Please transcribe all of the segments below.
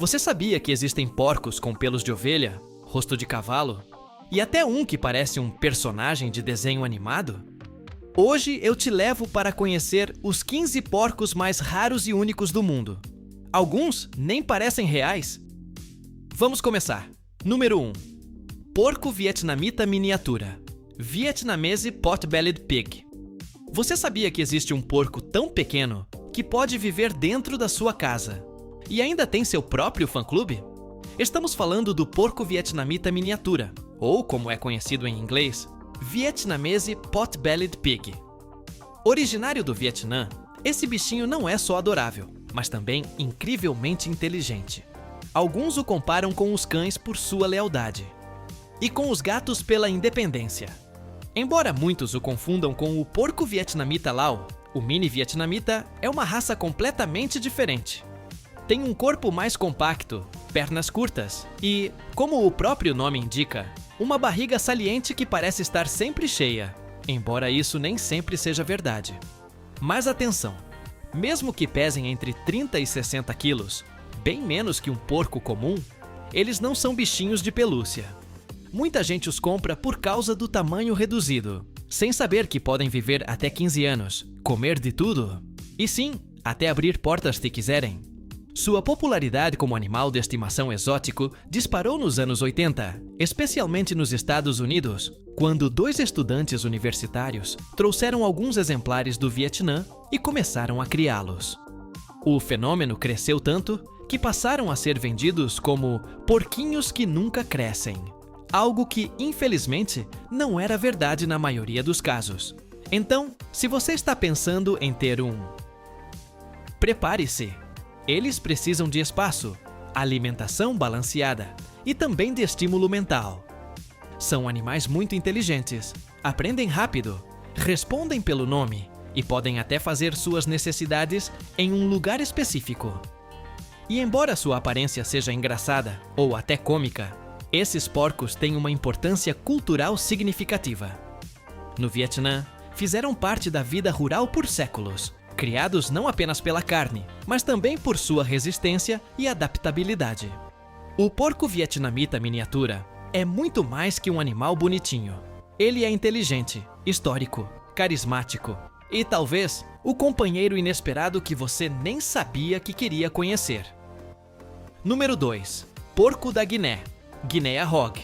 Você sabia que existem porcos com pelos de ovelha, rosto de cavalo e até um que parece um personagem de desenho animado? Hoje eu te levo para conhecer os 15 porcos mais raros e únicos do mundo. Alguns nem parecem reais. Vamos começar. Número 1. Porco vietnamita miniatura. Vietnamese Pot-Bellied Pig. Você sabia que existe um porco tão pequeno que pode viver dentro da sua casa e ainda tem seu próprio fã-clube? Estamos falando do porco vietnamita miniatura, ou como é conhecido em inglês, Vietnamese Pot-Bellied Pig. Originário do Vietnã, esse bichinho não é só adorável, mas também incrivelmente inteligente. Alguns o comparam com os cães por sua lealdade e com os gatos pela independência. Embora muitos o confundam com o porco vietnamita Lao, o mini vietnamita é uma raça completamente diferente. Tem um corpo mais compacto, pernas curtas e, como o próprio nome indica, uma barriga saliente que parece estar sempre cheia, embora isso nem sempre seja verdade. Mas atenção, mesmo que pesem entre 30 e 60 quilos, bem menos que um porco comum, eles não são bichinhos de pelúcia. Muita gente os compra por causa do tamanho reduzido, sem saber que podem viver até 15 anos, comer de tudo e sim, até abrir portas se quiserem. Sua popularidade como animal de estimação exótico disparou nos anos 80, especialmente nos Estados Unidos, quando 2 estudantes universitários trouxeram alguns exemplares do Vietnã e começaram a criá-los. O fenômeno cresceu tanto que passaram a ser vendidos como porquinhos que nunca crescem. Algo que, infelizmente, não era verdade na maioria dos casos. Então, se você está pensando em ter um, prepare-se! Eles precisam de espaço, alimentação balanceada e também de estímulo mental. São animais muito inteligentes, aprendem rápido, respondem pelo nome e podem até fazer suas necessidades em um lugar específico. E embora sua aparência seja engraçada ou até cômica, esses porcos têm uma importância cultural significativa. No Vietnã, fizeram parte da vida rural por séculos, criados não apenas pela carne, mas também por sua resistência e adaptabilidade. O porco vietnamita miniatura é muito mais que um animal bonitinho. Ele é inteligente, histórico, carismático e talvez o companheiro inesperado que você nem sabia que queria conhecer. Número 2. Porco da Guiné. Guinea Hog.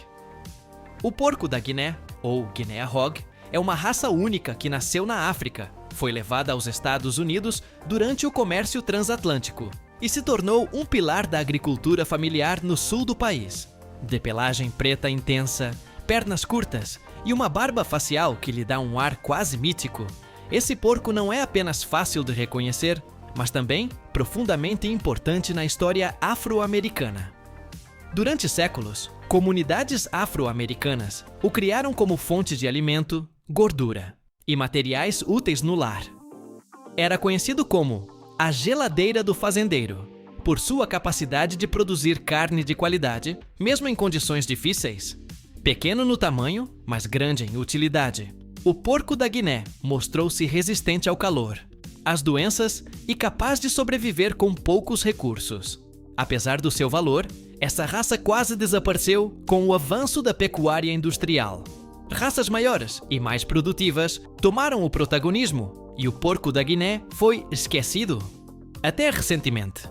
O porco da Guiné, ou Guinea Hog, é uma raça única que nasceu na África, foi levada aos Estados Unidos durante o comércio transatlântico e se tornou um pilar da agricultura familiar no sul do país. De pelagem preta intensa, pernas curtas e uma barba facial que lhe dá um ar quase mítico, esse porco não é apenas fácil de reconhecer, mas também profundamente importante na história afro-americana. Durante séculos, comunidades afro-americanas o criaram como fonte de alimento, gordura e materiais úteis no lar. Era conhecido como a geladeira do fazendeiro, por sua capacidade de produzir carne de qualidade, mesmo em condições difíceis. Pequeno no tamanho, mas grande em utilidade, o porco da Guiné mostrou-se resistente ao calor, às doenças e capaz de sobreviver com poucos recursos. Apesar do seu valor, essa raça quase desapareceu com o avanço da pecuária industrial. Raças maiores e mais produtivas tomaram o protagonismo e o porco da Guiné foi esquecido, até recentemente.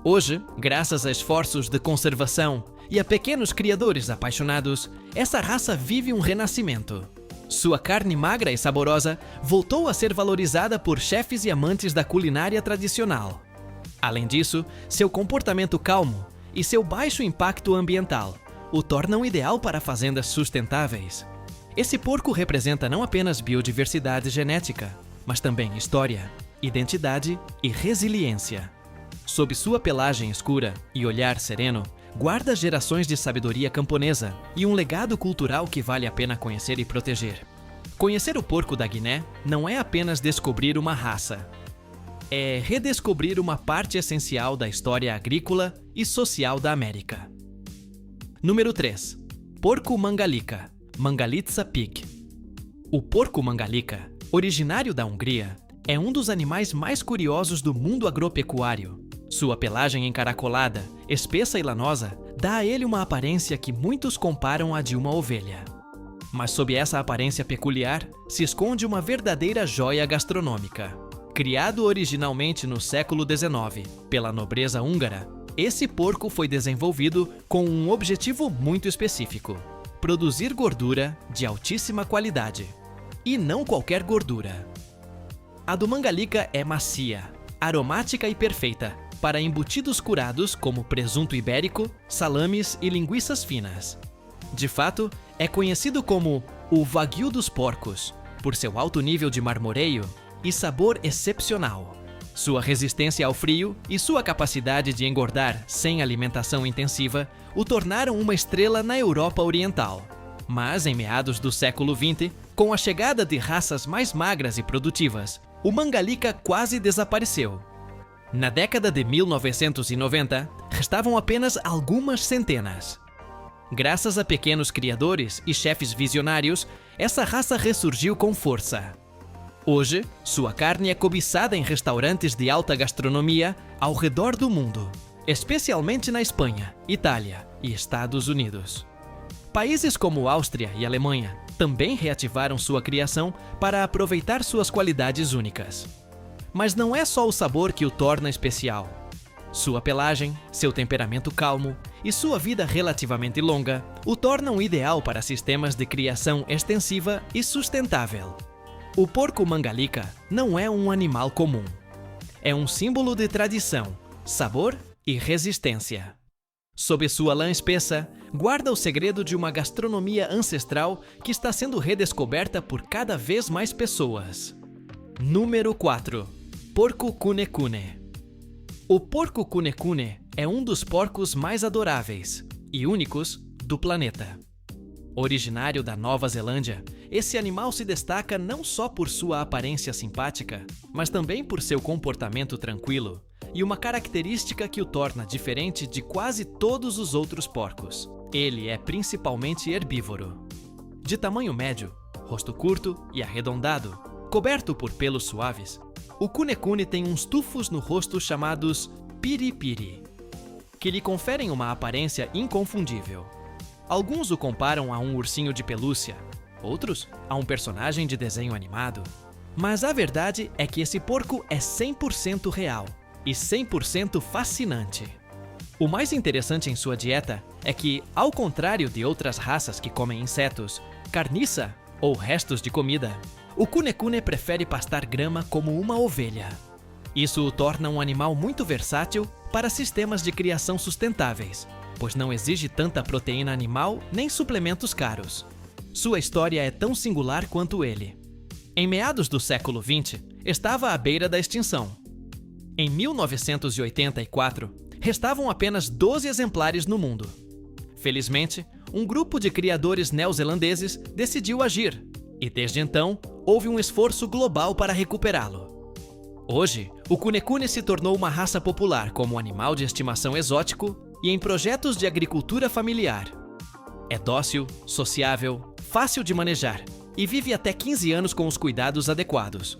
Hoje, graças a esforços de conservação e a pequenos criadores apaixonados, essa raça vive um renascimento. Sua carne magra e saborosa voltou a ser valorizada por chefes e amantes da culinária tradicional. Além disso, seu comportamento calmo e seu baixo impacto ambiental o tornam ideal para fazendas sustentáveis. Esse porco representa não apenas biodiversidade genética, mas também história, identidade e resiliência. Sob sua pelagem escura e olhar sereno, guarda gerações de sabedoria camponesa e um legado cultural que vale a pena conhecer e proteger. Conhecer o porco da Guiné não é apenas descobrir uma raça. É redescobrir uma parte essencial da história agrícola e social da América. Número 3. Porco mangalica, Mangalitsa pig. O porco mangalica, originário da Hungria, é um dos animais mais curiosos do mundo agropecuário. Sua pelagem encaracolada, espessa e lanosa, dá a ele uma aparência que muitos comparam à de uma ovelha. Mas sob essa aparência peculiar, se esconde uma verdadeira joia gastronômica. Criado originalmente no século XIX pela nobreza húngara, esse porco foi desenvolvido com um objetivo muito específico: produzir gordura de altíssima qualidade. E não qualquer gordura. A do Mangalica é macia, aromática e perfeita para embutidos curados como presunto ibérico, salames e linguiças finas. De fato, é conhecido como o Wagyu dos porcos, por seu alto nível de marmoreio e sabor excepcional. Sua resistência ao frio e sua capacidade de engordar sem alimentação intensiva o tornaram uma estrela na Europa Oriental. Mas em meados do século XX, com a chegada de raças mais magras e produtivas, o Mangalica quase desapareceu. Na década de 1990, restavam apenas algumas centenas. Graças a pequenos criadores e chefes visionários, essa raça ressurgiu com força. Hoje, sua carne é cobiçada em restaurantes de alta gastronomia ao redor do mundo, especialmente na Espanha, Itália e Estados Unidos. Países como Áustria e Alemanha também reativaram sua criação para aproveitar suas qualidades únicas. Mas não é só o sabor que o torna especial. Sua pelagem, seu temperamento calmo e sua vida relativamente longa o tornam ideal para sistemas de criação extensiva e sustentável. O porco Mangalica não é um animal comum. É um símbolo de tradição, sabor e resistência. Sob sua lã espessa, guarda o segredo de uma gastronomia ancestral que está sendo redescoberta por cada vez mais pessoas. Número 4. Porco Cune-Cune. O porco Cune-Cune é um dos porcos mais adoráveis e únicos do planeta. Originário da Nova Zelândia, esse animal se destaca não só por sua aparência simpática, mas também por seu comportamento tranquilo e uma característica que o torna diferente de quase todos os outros porcos. Ele é principalmente herbívoro. De tamanho médio, rosto curto e arredondado, coberto por pelos suaves, o Cune-Cune tem uns tufos no rosto chamados piri-piri, que lhe conferem uma aparência inconfundível. Alguns o comparam a um ursinho de pelúcia, outros a um personagem de desenho animado. Mas a verdade é que esse porco é 100% real e 100% fascinante. O mais interessante em sua dieta é que, ao contrário de outras raças que comem insetos, carniça ou restos de comida, o Cune-Cune prefere pastar grama como uma ovelha. Isso o torna um animal muito versátil para sistemas de criação sustentáveis, pois não exige tanta proteína animal nem suplementos caros. Sua história é tão singular quanto ele. Em meados do século XX, estava à beira da extinção. Em 1984, restavam apenas 12 exemplares no mundo. Felizmente, um grupo de criadores neozelandeses decidiu agir, e desde então, houve um esforço global para recuperá-lo. Hoje, o Cune-Cune se tornou uma raça popular como animal de estimação exótico e em projetos de agricultura familiar. É dócil, sociável, fácil de manejar e vive até 15 anos com os cuidados adequados.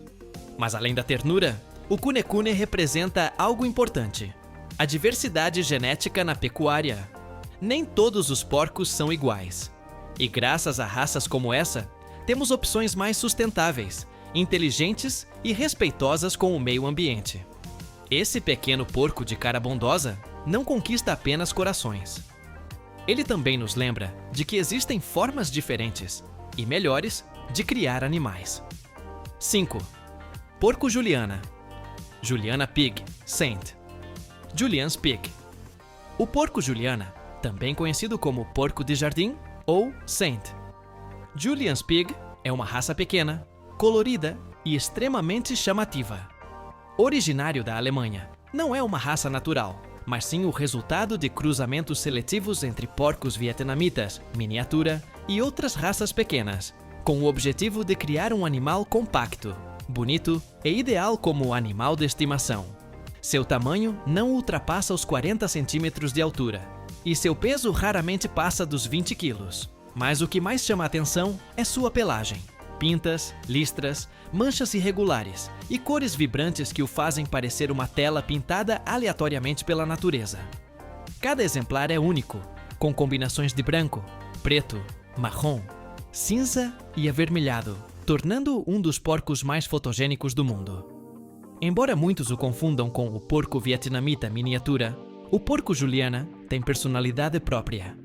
Mas além da ternura, o Cune-Cune representa algo importante: a diversidade genética na pecuária. Nem todos os porcos são iguais. E graças a raças como essa, temos opções mais sustentáveis, inteligentes e respeitosas com o meio ambiente. Esse pequeno porco de cara bondosa não conquista apenas corações. Ele também nos lembra de que existem formas diferentes e melhores de criar animais. 5. Porco Juliana. Juliana Pig, Saint. Julian's Pig. O porco Juliana, também conhecido como porco de jardim ou Saint. Julian's Pig é uma raça pequena, colorida e extremamente chamativa. Originário da Alemanha, não é uma raça natural, mas sim o resultado de cruzamentos seletivos entre porcos vietnamitas, miniatura e outras raças pequenas, com o objetivo de criar um animal compacto, bonito e ideal como animal de estimação. Seu tamanho não ultrapassa os 40 centímetros de altura, e seu peso raramente passa dos 20 quilos. Mas o que mais chama a atenção é sua pelagem. pintas, listras, manchas irregulares e cores vibrantes que o fazem parecer uma tela pintada aleatoriamente pela natureza. Cada exemplar é único, com combinações de branco, preto, marrom, cinza e avermelhado, tornando-o um dos porcos mais fotogênicos do mundo. Embora muitos o confundam com o porco vietnamita miniatura, o porco juliana tem personalidade própria.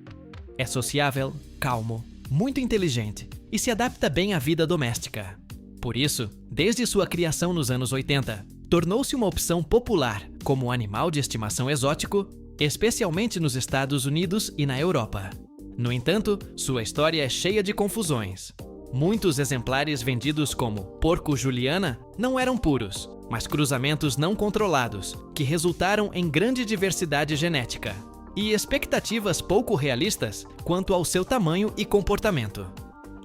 É sociável, calmo, muito inteligente e se adapta bem à vida doméstica. Por isso, desde sua criação nos anos 80, tornou-se uma opção popular como animal de estimação exótico, especialmente nos Estados Unidos e na Europa. No entanto, sua história é cheia de confusões. Muitos exemplares vendidos como porco juliana não eram puros, mas cruzamentos não controlados, que resultaram em grande diversidade genética e expectativas pouco realistas quanto ao seu tamanho e comportamento.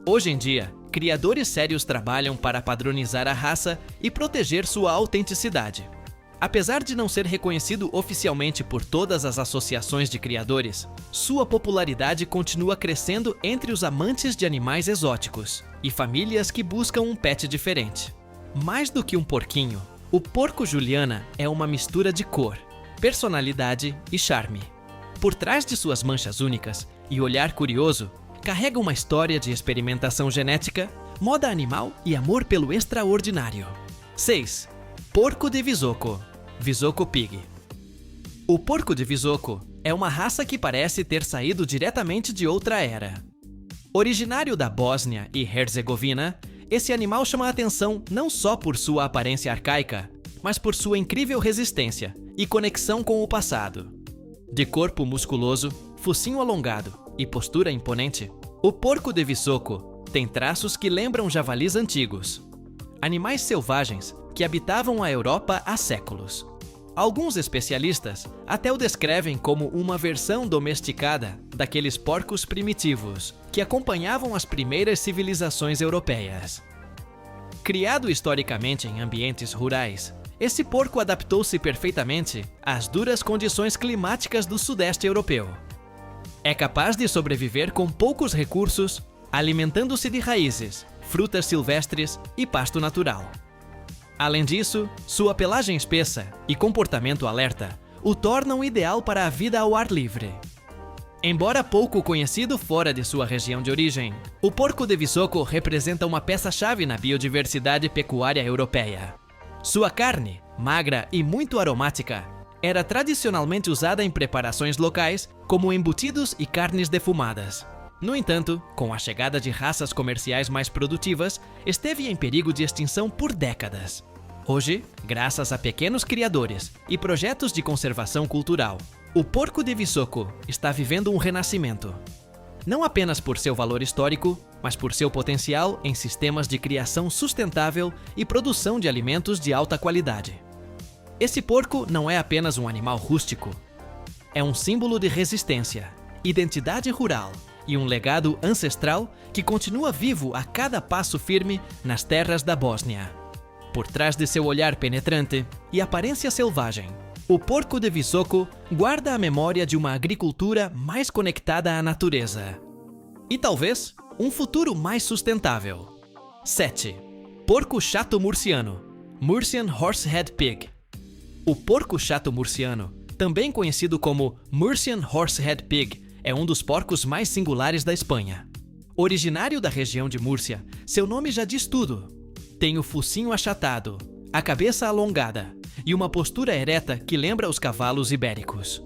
Hoje em dia, criadores sérios trabalham para padronizar a raça e proteger sua autenticidade. Apesar de não ser reconhecido oficialmente por todas as associações de criadores, sua popularidade continua crescendo entre os amantes de animais exóticos e famílias que buscam um pet diferente. Mais do que um porquinho, o porco juliana é uma mistura de cor, personalidade e charme. Por trás de suas manchas únicas e olhar curioso, carrega uma história de experimentação genética, moda animal e amor pelo extraordinário. 6. Porco de Visoko, Visoko Pig. O porco de Visoko é uma raça que parece ter saído diretamente de outra era. Originário da Bósnia e Herzegovina, esse animal chama a atenção não só por sua aparência arcaica, mas por sua incrível resistência e conexão com o passado. De corpo musculoso, focinho alongado e postura imponente, o porco de Visoko tem traços que lembram javalis antigos, animais selvagens que habitavam a Europa há séculos. Alguns especialistas até o descrevem como uma versão domesticada daqueles porcos primitivos que acompanhavam as primeiras civilizações europeias. Criado historicamente em ambientes rurais, esse porco adaptou-se perfeitamente às duras condições climáticas do sudeste europeu. É capaz de sobreviver com poucos recursos, alimentando-se de raízes, frutas silvestres e pasto natural. Além disso, sua pelagem espessa e comportamento alerta o tornam ideal para a vida ao ar livre. Embora pouco conhecido fora de sua região de origem, o porco de Visoko representa uma peça-chave na biodiversidade pecuária europeia. Sua carne, magra e muito aromática, era tradicionalmente usada em preparações locais como embutidos e carnes defumadas. No entanto, com a chegada de raças comerciais mais produtivas, esteve em perigo de extinção por décadas. Hoje, graças a pequenos criadores e projetos de conservação cultural, o porco de Visoko está vivendo um renascimento. Não apenas por seu valor histórico, mas por seu potencial em sistemas de criação sustentável e produção de alimentos de alta qualidade. Esse porco não é apenas um animal rústico. É um símbolo de resistência, identidade rural e um legado ancestral que continua vivo a cada passo firme nas terras da Bósnia. Por trás de seu olhar penetrante e aparência selvagem, o porco de Visoko guarda a memória de uma agricultura mais conectada à natureza. E talvez um futuro mais sustentável. 7. Porco chato murciano, Murcian Horsehead Pig. O porco chato murciano, também conhecido como Murcian Horsehead Pig, é um dos porcos mais singulares da Espanha. Originário da região de Múrcia, seu nome já diz tudo. Tem o focinho achatado, a cabeça alongada e uma postura ereta que lembra os cavalos ibéricos.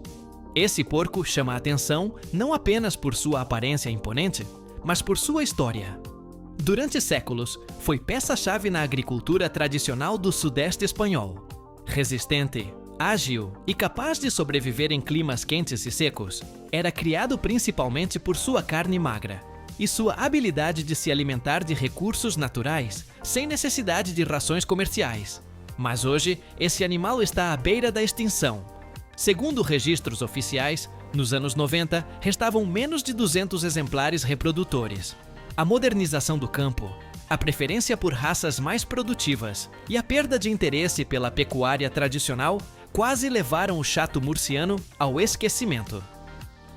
Esse porco chama a atenção não apenas por sua aparência imponente, mas por sua história. Durante séculos, foi peça-chave na agricultura tradicional do sudeste espanhol. Resistente, ágil e capaz de sobreviver em climas quentes e secos, era criado principalmente por sua carne magra e sua habilidade de se alimentar de recursos naturais sem necessidade de rações comerciais. Mas hoje, esse animal está à beira da extinção. Segundo registros oficiais, nos anos 90, restavam menos de 200 exemplares reprodutores. A modernização do campo, a preferência por raças mais produtivas e a perda de interesse pela pecuária tradicional quase levaram o chato murciano ao esquecimento.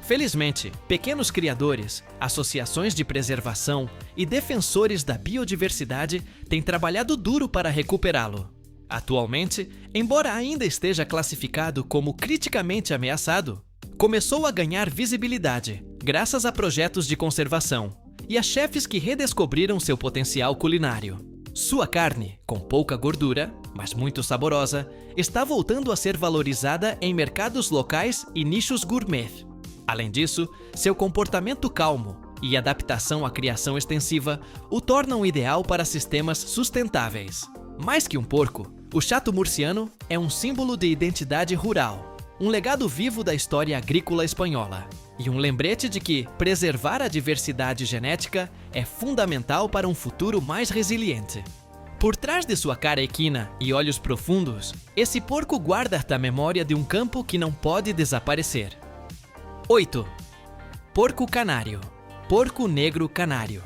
Felizmente, pequenos criadores, associações de preservação e defensores da biodiversidade têm trabalhado duro para recuperá-lo. Atualmente, embora ainda esteja classificado como criticamente ameaçado, começou a ganhar visibilidade graças a projetos de conservação e a chefes que redescobriram seu potencial culinário. Sua carne, com pouca gordura, mas muito saborosa, está voltando a ser valorizada em mercados locais e nichos gourmet. Além disso, seu comportamento calmo e adaptação à criação extensiva o tornam ideal para sistemas sustentáveis. Mais que um porco, o chato murciano é um símbolo de identidade rural, um legado vivo da história agrícola espanhola e um lembrete de que preservar a diversidade genética é fundamental para um futuro mais resiliente. Por trás de sua cara equina e olhos profundos, esse porco guarda a memória de um campo que não pode desaparecer. 8. Porco canário. Porco negro canário.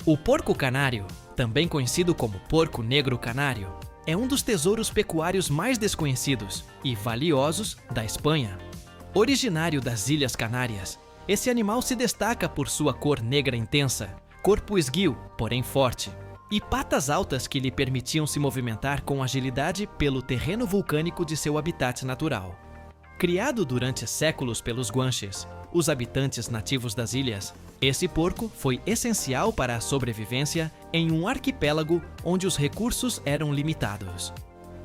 O porco canário, também conhecido como porco negro canário, é um dos tesouros pecuários mais desconhecidos e valiosos da Espanha. Originário das Ilhas Canárias, esse animal se destaca por sua cor negra intensa, corpo esguio, porém forte, e patas altas que lhe permitiam se movimentar com agilidade pelo terreno vulcânico de seu habitat natural. Criado durante séculos pelos guanches, os habitantes nativos das ilhas, esse porco foi essencial para a sobrevivência em um arquipélago onde os recursos eram limitados.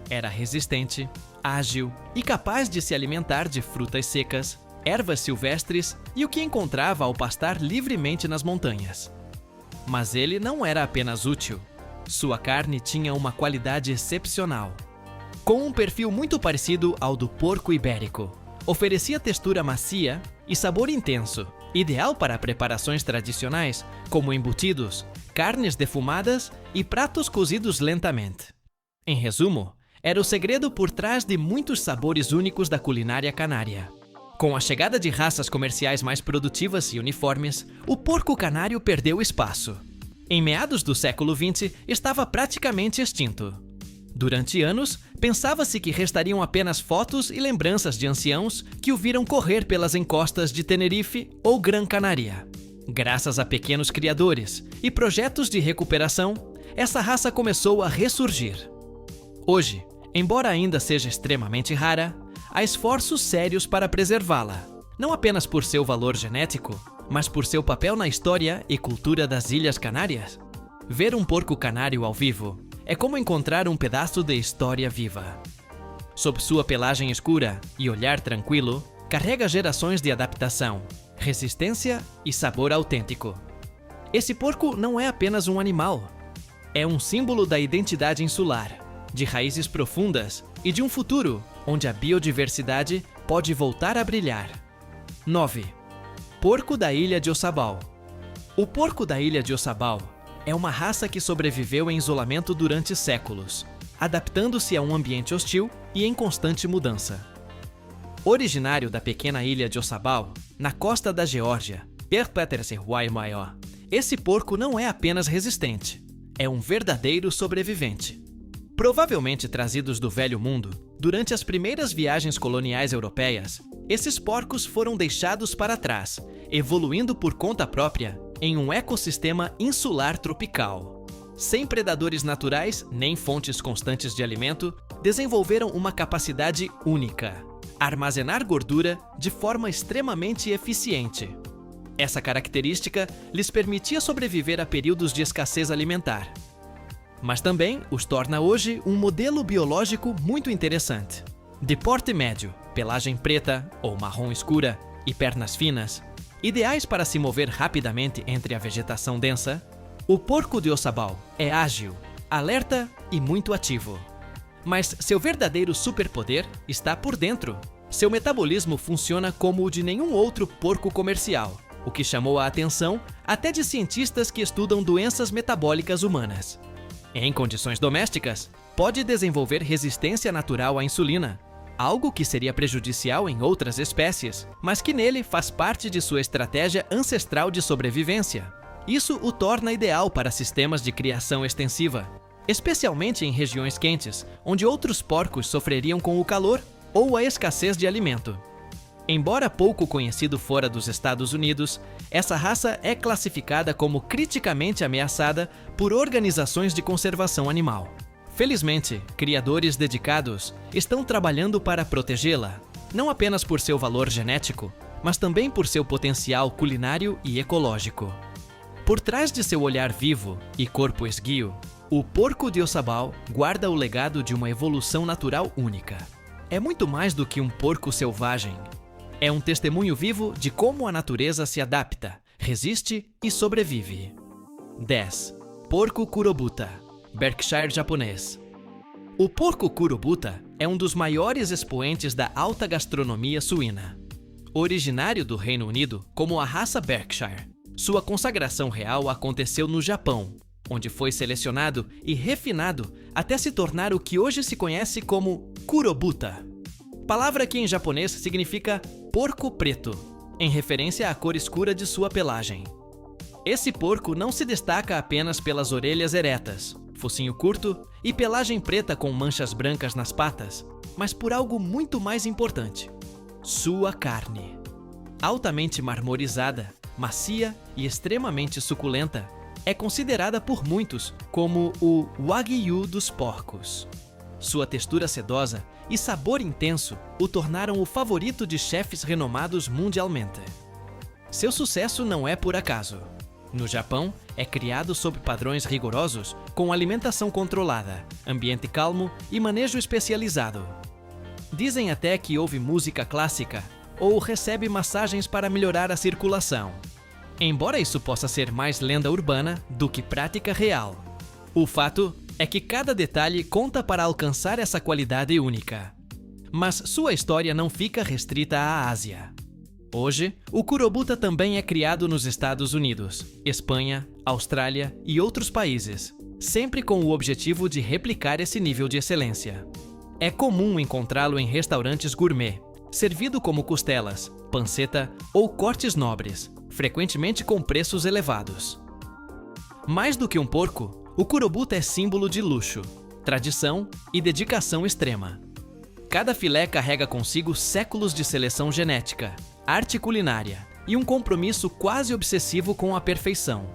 Era resistente, ágil e capaz de se alimentar de frutas secas, ervas silvestres e o que encontrava ao pastar livremente nas montanhas. Mas ele não era apenas útil. Sua carne tinha uma qualidade excepcional. Com um perfil muito parecido ao do porco ibérico, oferecia textura macia e sabor intenso, ideal para preparações tradicionais, como embutidos, carnes defumadas e pratos cozidos lentamente. Em resumo, era o segredo por trás de muitos sabores únicos da culinária canária. Com a chegada de raças comerciais mais produtivas e uniformes, o porco canário perdeu espaço. Em meados do século XX, estava praticamente extinto. Durante anos, pensava-se que restariam apenas fotos e lembranças de anciãos que o viram correr pelas encostas de Tenerife ou Gran Canaria. Graças a pequenos criadores e projetos de recuperação, essa raça começou a ressurgir. Hoje, embora ainda seja extremamente rara, há esforços sérios para preservá-la, não apenas por seu valor genético, mas por seu papel na história e cultura das Ilhas Canárias. Ver um porco canário ao vivo é como encontrar um pedaço de história viva. Sob sua pelagem escura e olhar tranquilo, carrega gerações de adaptação, resistência e sabor autêntico. Esse porco não é apenas um animal. É um símbolo da identidade insular, de raízes profundas e de um futuro onde a biodiversidade pode voltar a brilhar. 9. Porco da Ilha de Oçabal. O porco da Ilha de Oçabal é uma raça que sobreviveu em isolamento durante séculos, adaptando-se a um ambiente hostil e em constante mudança. Originário da pequena ilha de Oçabal, na costa da Geórgia, esse porco não é apenas resistente, é um verdadeiro sobrevivente. Provavelmente trazidos do Velho Mundo, durante as primeiras viagens coloniais europeias, esses porcos foram deixados para trás, evoluindo por conta própria em um ecossistema insular tropical. Sem predadores naturais nem fontes constantes de alimento, desenvolveram uma capacidade única: armazenar gordura de forma extremamente eficiente. Essa característica lhes permitia sobreviver a períodos de escassez alimentar. Mas também os torna hoje um modelo biológico muito interessante. De porte médio, pelagem preta ou marrom escura e pernas finas, ideais para se mover rapidamente entre a vegetação densa, o porco de Oçabal é ágil, alerta e muito ativo. Mas seu verdadeiro superpoder está por dentro. Seu metabolismo funciona como o de nenhum outro porco comercial, o que chamou a atenção até de cientistas que estudam doenças metabólicas humanas. Em condições domésticas, pode desenvolver resistência natural à insulina, algo que seria prejudicial em outras espécies, mas que nele faz parte de sua estratégia ancestral de sobrevivência. Isso o torna ideal para sistemas de criação extensiva, especialmente em regiões quentes, onde outros porcos sofreriam com o calor ou a escassez de alimento. Embora pouco conhecido fora dos Estados Unidos, essa raça é classificada como criticamente ameaçada por organizações de conservação animal. Felizmente, criadores dedicados estão trabalhando para protegê-la, não apenas por seu valor genético, mas também por seu potencial culinário e ecológico. Por trás de seu olhar vivo e corpo esguio, o porco de Ossabal guarda o legado de uma evolução natural única. É muito mais do que um porco selvagem. É um testemunho vivo de como a natureza se adapta, resiste e sobrevive. 10. Porco Kurobuta, Berkshire japonês. O porco Kurobuta é um dos maiores expoentes da alta gastronomia suína. Originário do Reino Unido como a raça Berkshire, sua consagração real aconteceu no Japão, onde foi selecionado e refinado até se tornar o que hoje se conhece como Kurobuta. Palavra que em japonês significa porco preto, em referência à cor escura de sua pelagem. Esse porco não se destaca apenas pelas orelhas eretas, focinho curto e pelagem preta com manchas brancas nas patas, mas por algo muito mais importante: sua carne. Altamente marmorizada, macia e extremamente suculenta, é considerada por muitos como o Wagyu dos porcos. Sua textura sedosa e sabor intenso o tornaram o favorito de chefes renomados mundialmente. Seu sucesso não é por acaso. No Japão, é criado sob padrões rigorosos, com alimentação controlada, ambiente calmo e manejo especializado. Dizem até que ouve música clássica ou recebe massagens para melhorar a circulação. Embora isso possa ser mais lenda urbana do que prática real, o fato é que cada detalhe conta para alcançar essa qualidade única. Mas sua história não fica restrita à Ásia. Hoje, o Kurobuta também é criado nos Estados Unidos, Espanha, Austrália e outros países, sempre com o objetivo de replicar esse nível de excelência. É comum encontrá-lo em restaurantes gourmet, servido como costelas, panceta ou cortes nobres, frequentemente com preços elevados. Mais do que um porco, o Kurobuta é símbolo de luxo, tradição e dedicação extrema. Cada filé carrega consigo séculos de seleção genética, arte culinária e um compromisso quase obsessivo com a perfeição.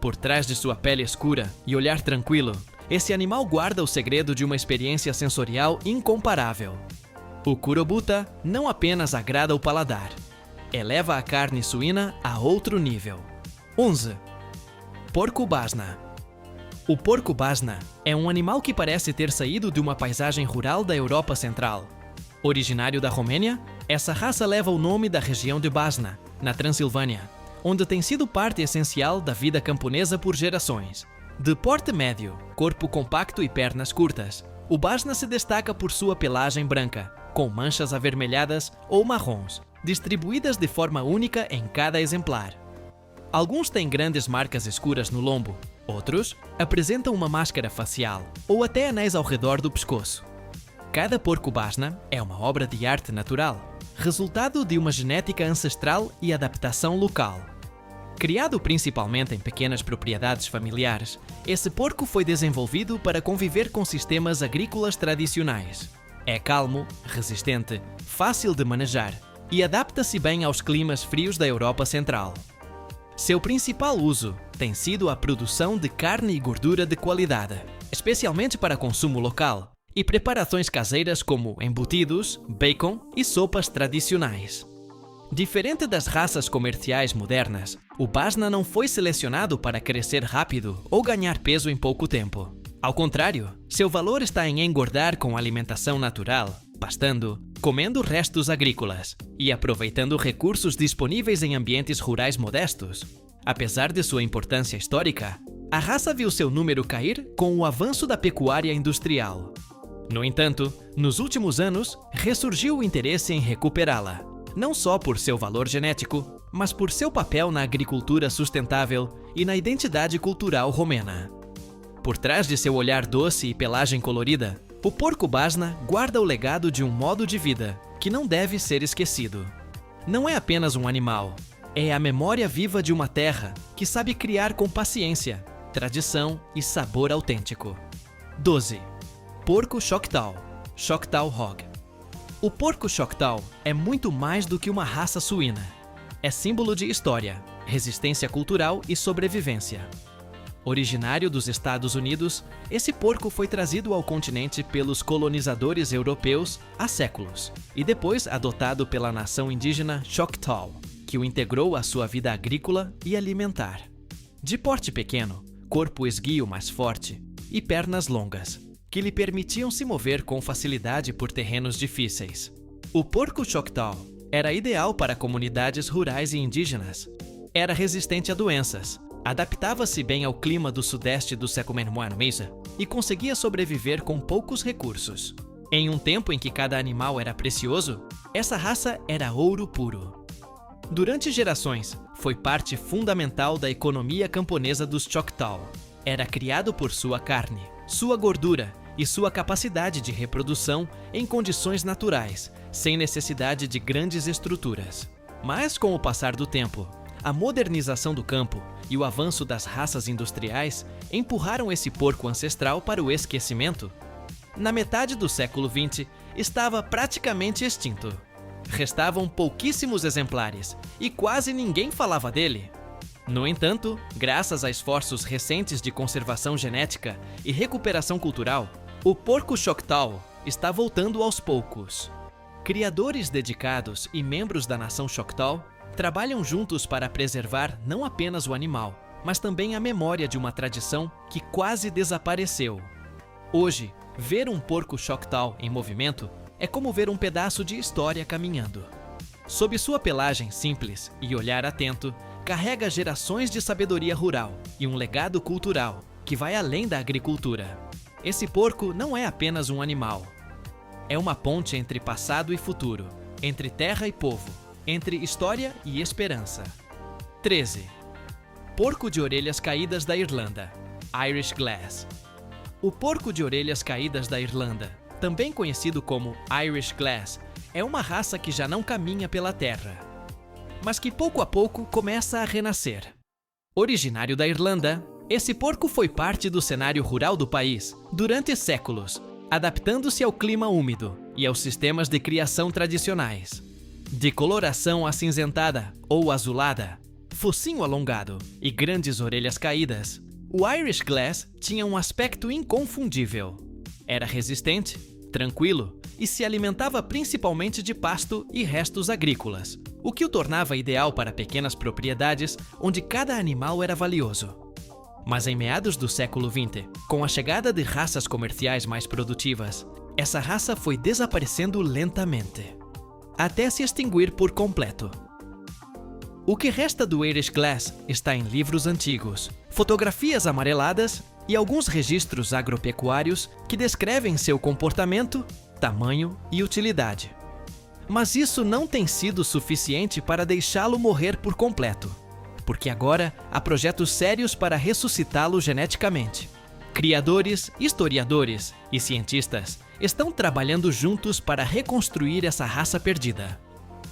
Por trás de sua pele escura e olhar tranquilo, esse animal guarda o segredo de uma experiência sensorial incomparável. O Kurobuta não apenas agrada o paladar, eleva a carne suína a outro nível. 11. Porco Basna. O porco Basna é um animal que parece ter saído de uma paisagem rural da Europa Central. Originário da Romênia, essa raça leva o nome da região de Basna, na Transilvânia, onde tem sido parte essencial da vida camponesa por gerações. De porte médio, corpo compacto e pernas curtas, o Basna se destaca por sua pelagem branca, com manchas avermelhadas ou marrons, distribuídas de forma única em cada exemplar. Alguns têm grandes marcas escuras no lombo, outros apresentam uma máscara facial ou até anéis ao redor do pescoço. Cada porco Basna é uma obra de arte natural, resultado de uma genética ancestral e adaptação local. Criado principalmente em pequenas propriedades familiares, esse porco foi desenvolvido para conviver com sistemas agrícolas tradicionais. É calmo, resistente, fácil de manejar e adapta-se bem aos climas frios da Europa Central. Seu principal uso tem sido a produção de carne e gordura de qualidade, especialmente para consumo local, e preparações caseiras como embutidos, bacon e sopas tradicionais. Diferente das raças comerciais modernas, o Basna não foi selecionado para crescer rápido ou ganhar peso em pouco tempo. Ao contrário, seu valor está em engordar com alimentação natural, pastando, comendo restos agrícolas e aproveitando recursos disponíveis em ambientes rurais modestos. Apesar de sua importância histórica, a raça viu seu número cair com o avanço da pecuária industrial. No entanto, nos últimos anos, ressurgiu o interesse em recuperá-la, não só por seu valor genético, mas por seu papel na agricultura sustentável e na identidade cultural romena. Por trás de seu olhar doce e pelagem colorida, o porco Basna guarda o legado de um modo de vida que não deve ser esquecido. Não é apenas um animal, é a memória viva de uma terra que sabe criar com paciência, tradição e sabor autêntico. 12. Porco Choctaw, Choctaw Hog. O porco Choctaw é muito mais do que uma raça suína. É símbolo de história, resistência cultural e sobrevivência. Originário dos Estados Unidos, esse porco foi trazido ao continente pelos colonizadores europeus há séculos e depois adotado pela nação indígena Choctaw, que o integrou à sua vida agrícola e alimentar. De porte pequeno, corpo esguio mais forte e pernas longas, que lhe permitiam se mover com facilidade por terrenos difíceis. O porco Choctaw era ideal para comunidades rurais e indígenas. Era resistente a doenças, adaptava-se bem ao clima do sudeste do Secomenhuan Mesa e conseguia sobreviver com poucos recursos. Em um tempo em que cada animal era precioso, essa raça era ouro puro. Durante gerações, foi parte fundamental da economia camponesa dos Choctaw. Era criado por sua carne, sua gordura e sua capacidade de reprodução em condições naturais, sem necessidade de grandes estruturas. Mas com o passar do tempo, a modernização do campo e o avanço das raças industriais empurraram esse porco ancestral para o esquecimento. Na metade do século XX, estava praticamente extinto. Restavam pouquíssimos exemplares e quase ninguém falava dele. No entanto, graças a esforços recentes de conservação genética e recuperação cultural, o porco Choctaw está voltando aos poucos. Criadores dedicados e membros da nação Choctaw trabalham juntos para preservar não apenas o animal, mas também a memória de uma tradição que quase desapareceu. Hoje, ver um porco Choctaw em movimento é como ver um pedaço de história caminhando. Sob sua pelagem simples e olhar atento, carrega gerações de sabedoria rural e um legado cultural que vai além da agricultura. Esse porco não é apenas um animal. É uma ponte entre passado e futuro, entre terra e povo, entre história e esperança. 13. Porco de orelhas caídas da Irlanda, Irish Glass. O porco de orelhas caídas da Irlanda, também conhecido como Irish Glass, é uma raça que já não caminha pela terra, mas que pouco a pouco começa a renascer. Originário da Irlanda, esse porco foi parte do cenário rural do país durante séculos, adaptando-se ao clima úmido e aos sistemas de criação tradicionais. De coloração acinzentada ou azulada, focinho alongado e grandes orelhas caídas, o Irish Glass tinha um aspecto inconfundível. Era resistente, tranquilo e se alimentava principalmente de pasto e restos agrícolas, o que o tornava ideal para pequenas propriedades onde cada animal era valioso. Mas em meados do século XX, com a chegada de raças comerciais mais produtivas, essa raça foi desaparecendo lentamente, até se extinguir por completo. O que resta do Irish Glass está em livros antigos, fotografias amareladas e alguns registros agropecuários que descrevem seu comportamento, tamanho e utilidade. Mas isso não tem sido suficiente para deixá-lo morrer por completo, porque agora há projetos sérios para ressuscitá-lo geneticamente. Criadores, historiadores e cientistas estão trabalhando juntos para reconstruir essa raça perdida.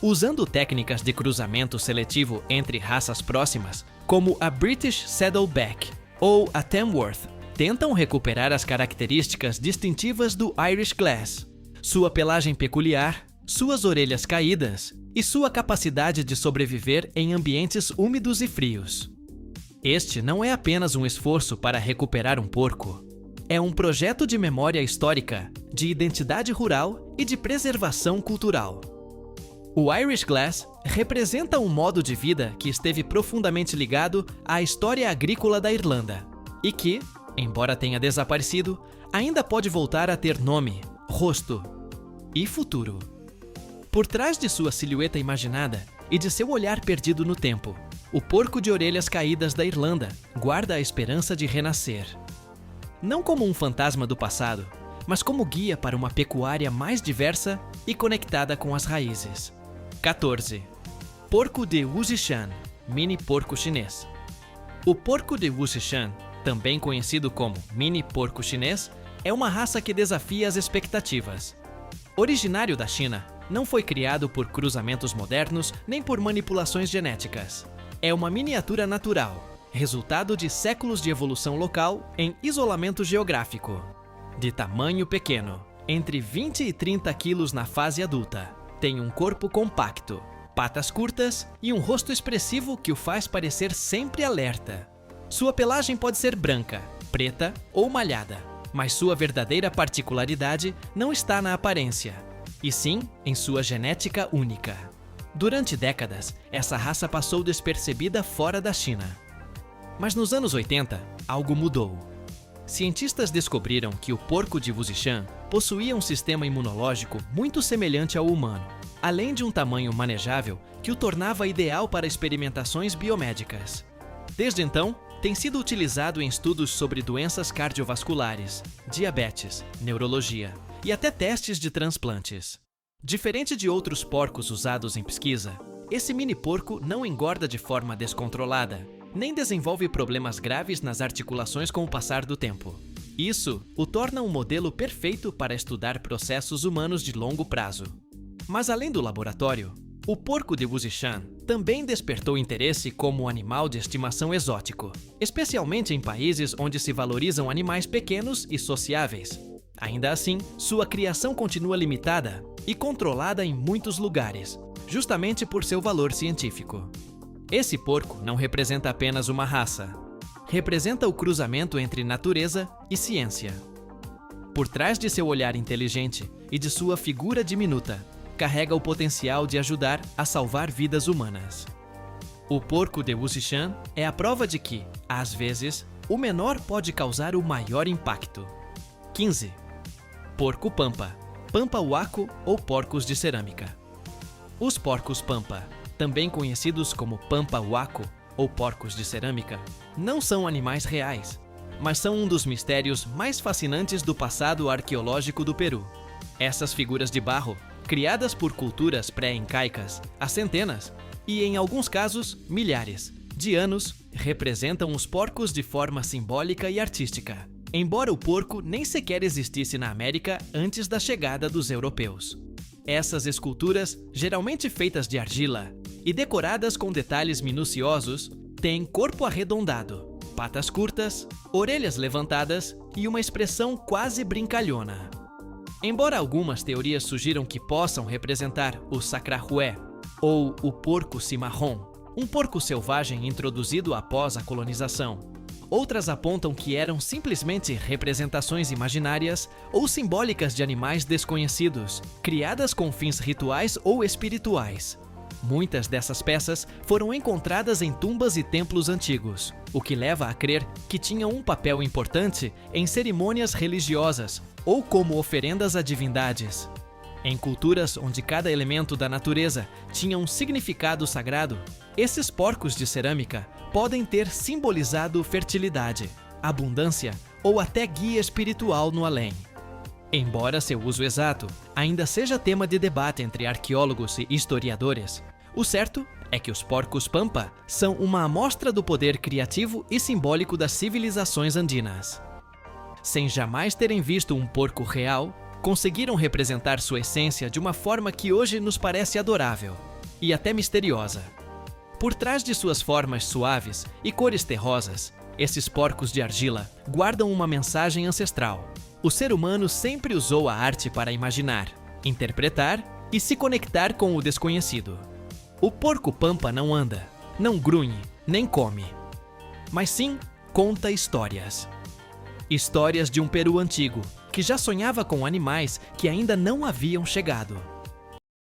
Usando técnicas de cruzamento seletivo entre raças próximas, como a British Saddleback ou a Tamworth, tentam recuperar as características distintivas do Irish Glass, sua pelagem peculiar, suas orelhas caídas e sua capacidade de sobreviver em ambientes úmidos e frios. Este não é apenas um esforço para recuperar um porco. É um projeto de memória histórica, de identidade rural e de preservação cultural. O Irish Glass representa um modo de vida que esteve profundamente ligado à história agrícola da Irlanda e que, embora tenha desaparecido, ainda pode voltar a ter nome, rosto e futuro. Por trás de sua silhueta imaginada e de seu olhar perdido no tempo, o porco de orelhas caídas da Irlanda guarda a esperança de renascer. Não como um fantasma do passado, mas como guia para uma pecuária mais diversa e conectada com as raízes. 14. Porco de Wuzhishan, mini porco chinês. O porco de Wuzhishan, também conhecido como mini porco chinês, é uma raça que desafia as expectativas. Originário da China, não foi criado por cruzamentos modernos nem por manipulações genéticas. É uma miniatura natural, resultado de séculos de evolução local em isolamento geográfico. De tamanho pequeno, entre 20 e 30 quilos na fase adulta. Tem um corpo compacto, patas curtas e um rosto expressivo que o faz parecer sempre alerta. Sua pelagem pode ser branca, preta ou malhada, mas sua verdadeira particularidade não está na aparência, e sim em sua genética única. Durante décadas, essa raça passou despercebida fora da China. Mas nos anos 80, algo mudou. Cientistas descobriram que o porco de Wuzixan possuía um sistema imunológico muito semelhante ao humano, além de um tamanho manejável que o tornava ideal para experimentações biomédicas. Desde então, tem sido utilizado em estudos sobre doenças cardiovasculares, diabetes, neurologia e até testes de transplantes. Diferente de outros porcos usados em pesquisa, esse mini porco não engorda de forma descontrolada, nem desenvolve problemas graves nas articulações com o passar do tempo. Isso o torna um modelo perfeito para estudar processos humanos de longo prazo. Mas além do laboratório, o porco de Wuzixan também despertou interesse como animal de estimação exótico, especialmente em países onde se valorizam animais pequenos e sociáveis. Ainda assim, sua criação continua limitada e controlada em muitos lugares, justamente por seu valor científico. Esse porco não representa apenas uma raça. Representa o cruzamento entre natureza e ciência. Por trás de seu olhar inteligente e de sua figura diminuta, carrega o potencial de ajudar a salvar vidas humanas. O porco de Wuzixan é a prova de que, às vezes, o menor pode causar o maior impacto. 15. Porco pampa, pampa huaco ou porcos de cerâmica. Os porcos pampa, também conhecidos como pampa huaco ou porcos de cerâmica, não são animais reais, mas são um dos mistérios mais fascinantes do passado arqueológico do Peru. Essas figuras de barro, criadas por culturas pré-incaicas há centenas, e em alguns casos milhares, de anos, representam os porcos de forma simbólica e artística, embora o porco nem sequer existisse na América antes da chegada dos europeus. Essas esculturas, geralmente feitas de argila e decoradas com detalhes minuciosos, têm corpo arredondado, patas curtas, orelhas levantadas e uma expressão quase brincalhona. Embora algumas teorias sugiram que possam representar o sacrahué, ou o porco cimarrón, um porco selvagem introduzido após a colonização, outras apontam que eram simplesmente representações imaginárias ou simbólicas de animais desconhecidos, criadas com fins rituais ou espirituais. Muitas dessas peças foram encontradas em tumbas e templos antigos, o que leva a crer que tinham um papel importante em cerimônias religiosas ou como oferendas a divindades. Em culturas onde cada elemento da natureza tinha um significado sagrado, esses porcos de cerâmica podem ter simbolizado fertilidade, abundância ou até guia espiritual no além. Embora seu uso exato ainda seja tema de debate entre arqueólogos e historiadores, o certo é que os porcos pampa são uma amostra do poder criativo e simbólico das civilizações andinas. Sem jamais terem visto um porco real, conseguiram representar sua essência de uma forma que hoje nos parece adorável e até misteriosa. Por trás de suas formas suaves e cores terrosas, esses porcos de argila guardam uma mensagem ancestral. O ser humano sempre usou a arte para imaginar, interpretar e se conectar com o desconhecido. O porco pampa não anda, não grunhe, nem come, mas sim conta histórias. Histórias de um Peru antigo, que já sonhava com animais que ainda não haviam chegado.